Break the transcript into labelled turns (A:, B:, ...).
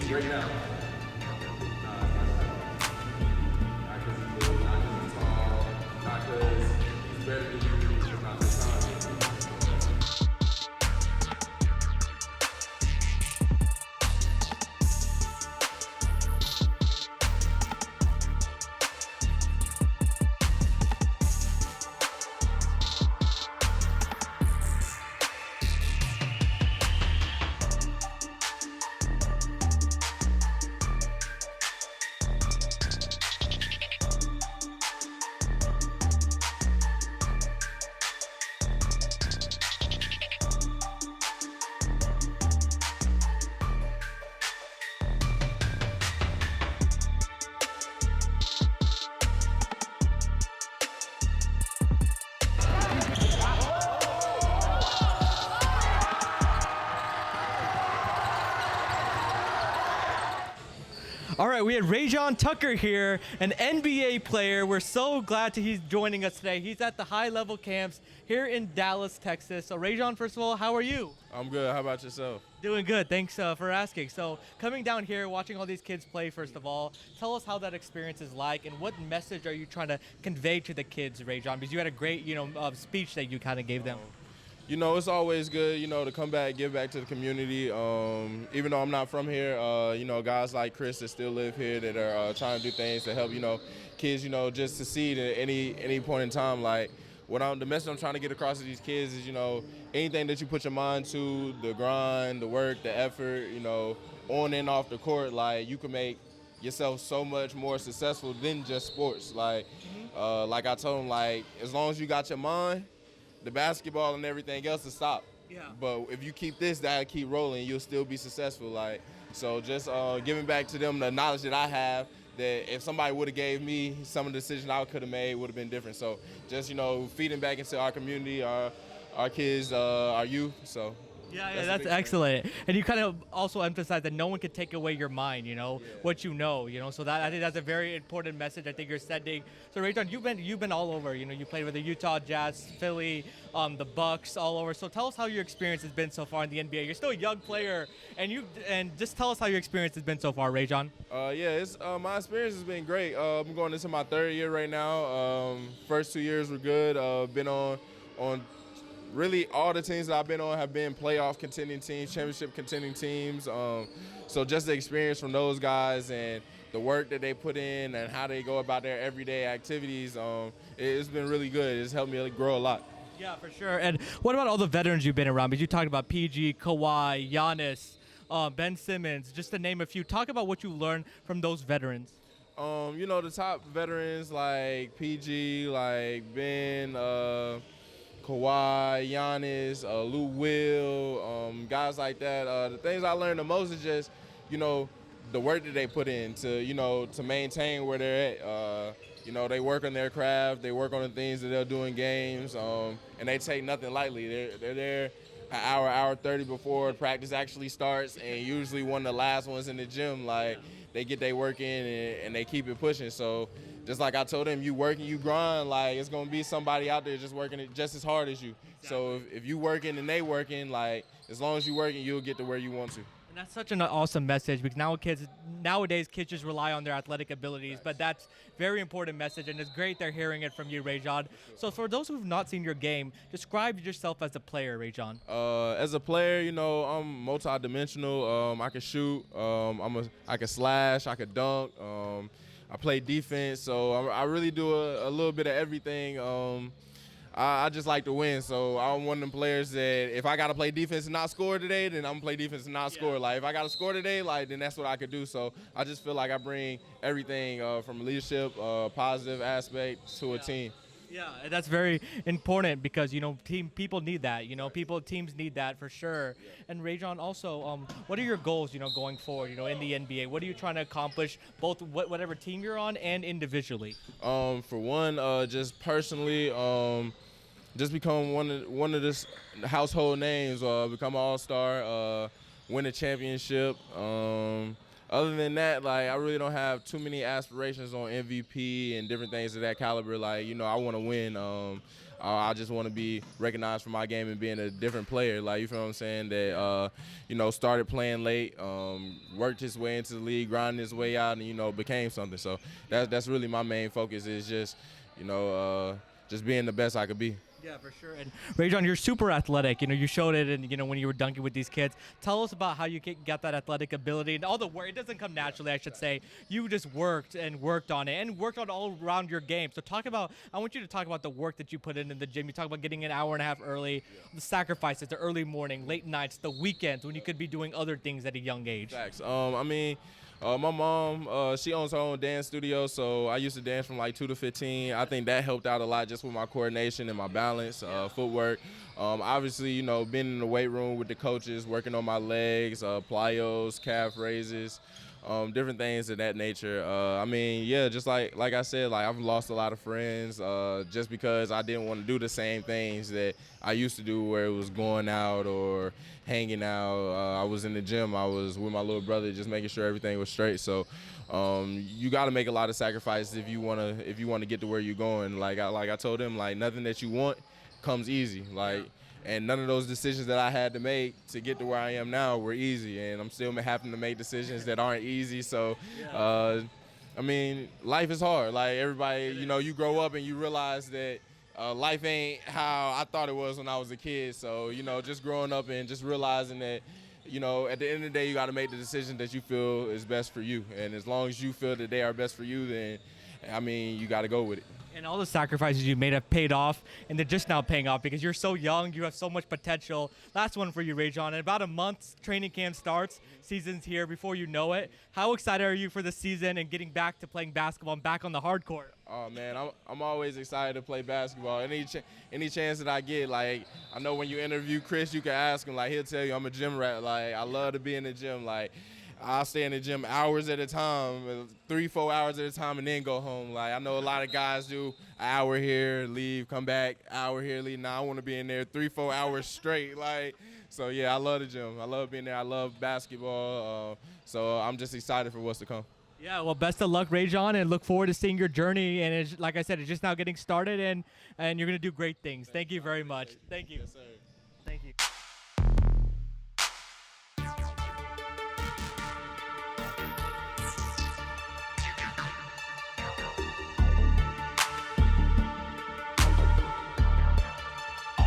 A: he's great now. Not because he's little, not because he's tall, not because he's better than you, he's just not this time.
B: All right, we had Rayjon Tucker here, an NBA player. We're so glad he's joining us today. He's at the high-level camps here in Dallas, Texas. So Rayjon, first of all, how are you?
A: I'm good. How about yourself?
B: Doing good. Thanks for asking. So coming down here, watching all these kids play, first of all, tell us how that experience is like, and what message are you trying to convey to the kids, Rayjon? Because you had a great, speech that you kind of gave them.
A: You know, it's always good, to come back, give back to the community. Even though I'm not from here, guys like Chris that still live here that are trying to do things to help, kids, just succeed at any point in time. Like, the message I'm trying to get across to these kids is, anything that you put your mind to, the grind, the work, the effort, on and off the court, like, you can make yourself so much more successful than just sports. Like, like I told them, like, as long as you got your mind, the basketball and everything else will stop.
B: Yeah.
A: But if you keep this, that'll keep rolling. You'll still be successful. Like, so just giving back to them the knowledge that I have, that if somebody would have gave me some of the decisions I could have made would have been different. So just, feeding back into our community, our kids, our youth. So
B: Yeah, that's excellent. And you kind of also emphasize that no one can take away your mind, what you know. So that I think that's a very important message I think you're sending. So Rayjon, you've been all over. You played with the Utah Jazz, Philly, the Bucks, all over. So tell us how your experience has been so far in the NBA. You're still a young player, and just tell us how your experience has been so far, Rayjon.
A: It's my experience has been great. I'm going into my third year right now. First 2 years were good. Been on really all the teams that I've been on have been playoff contending teams, championship contending teams. So just the experience from those guys and the work that they put in and how they go about their everyday activities, it's been really good. It's helped me grow a lot.
B: Yeah, for sure. And what about all the veterans you've been around? Because you talked about PG, Kawhi, Giannis, Ben Simmons, just to name a few. Talk about what you learned from those veterans.
A: The top veterans like PG, like Ben, Kawhi, Giannis, Lou Will, guys like that. The things I learned the most is just, the work that they put in to maintain where they're at. They work on their craft, they work on the things that they'll do in games, and they take nothing lightly. They're there an hour 30 before practice actually starts, and usually one of the last ones in the gym. Like, they get their work in and they keep it pushing. So just like I told them, you work and you grind, like, it's going to be somebody out there just working it just as hard as you. Exactly. So if you working and they working, like, as long as you working, you'll get to where you want to.
B: And that's such an awesome message, because nowadays kids just rely on their athletic abilities, but that's very important message, and it's great they're hearing it from you, Rayjon. So for those who've not seen your game, describe yourself as a player, Rayjon.
A: As a player, I'm multi-dimensional. I can shoot. I can slash. I can dunk. I play defense, so I really do a little bit of everything. I just like to win, so I'm one of them players that if I got to play defense and not score today, then I'm going to play defense and not score. Like, if I got to score today, like, then that's what I could do. So I just feel like I bring everything from leadership, positive aspect to a team.
B: Yeah, that's very important because, people need that. Teams need that for sure. And Rayjon, also, what are your goals, going forward, in the NBA? What are you trying to accomplish, both whatever team you're on and individually?
A: For one, just personally, just become one of the household names, become an all-star, win a championship. Other than that, like, I really don't have too many aspirations on MVP and different things of that caliber. Like, I want to win. I just want to be recognized for my game and being a different player. Like, you feel what I'm saying? That, started playing late, worked his way into the league, grinded his way out, and, became something. So that's really my main focus is just, just being the best I could be.
B: Yeah, for sure. And Rayjon, you're super athletic. You showed it, and when you were dunking with these kids. Tell us about how you got that athletic ability and all the work. It doesn't come naturally, I should say. You just worked on it and worked on all around your game. So I want you to talk about the work that you put in the gym. You talk about getting an hour and a half early, the sacrifices, the early morning, late nights, the weekends when you could be doing other things at a young age.
A: Facts. My mom, she owns her own dance studio, so I used to dance from like 2 to 15. I think that helped out a lot just with my coordination and my balance, footwork. Obviously, being in the weight room with the coaches, working on my legs, plyos, calf raises, different things of that nature. Just like I said, like I've lost a lot of friends just because I didn't want to do the same things that I used to do, where it was going out or hanging out. I was in the gym. I was with my little brother, just making sure everything was straight. So you got to make a lot of sacrifices if you want to get to where you're going. Like I told him, like nothing that you want comes easy. And none of those decisions that I had to make to get to where I am now were easy, and I'm still having to make decisions that aren't easy. So, life is hard. Like everybody, you grow up and you realize that life ain't how I thought it was when I was a kid. So, just growing up and just realizing that, at the end of the day, you got to make the decision that you feel is best for you. And as long as you feel that they are best for you, then, you got to go with it.
B: And all the sacrifices you made have paid off, and they're just now paying off because you're so young, you have so much potential. Last one for you, Rayjon. In about a month, training camp starts, season's here before you know it. How excited are you for the season and getting back to playing basketball and back on the hard court?
A: Oh man, I'm always excited to play basketball. Any chance that I get, like I know when you interview Chris, you can ask him, like he'll tell you I'm a gym rat. Like I love to be in the gym. Like I'll stay in the gym hours at a time, 3-4 hours at a time, and then go home. Like I know a lot of guys do an hour here, leave, come back, hour here, leave. Now I want to be in there 3-4 hours straight. So yeah, I love the gym. I love being there. I love basketball. So I'm just excited for what's to come.
B: Yeah, well, best of luck, Rayjon, and look forward to seeing your journey. And like I said, it's just now getting started, and you're going to do great things. Thank you very much. Thank you.
A: Yes, sir.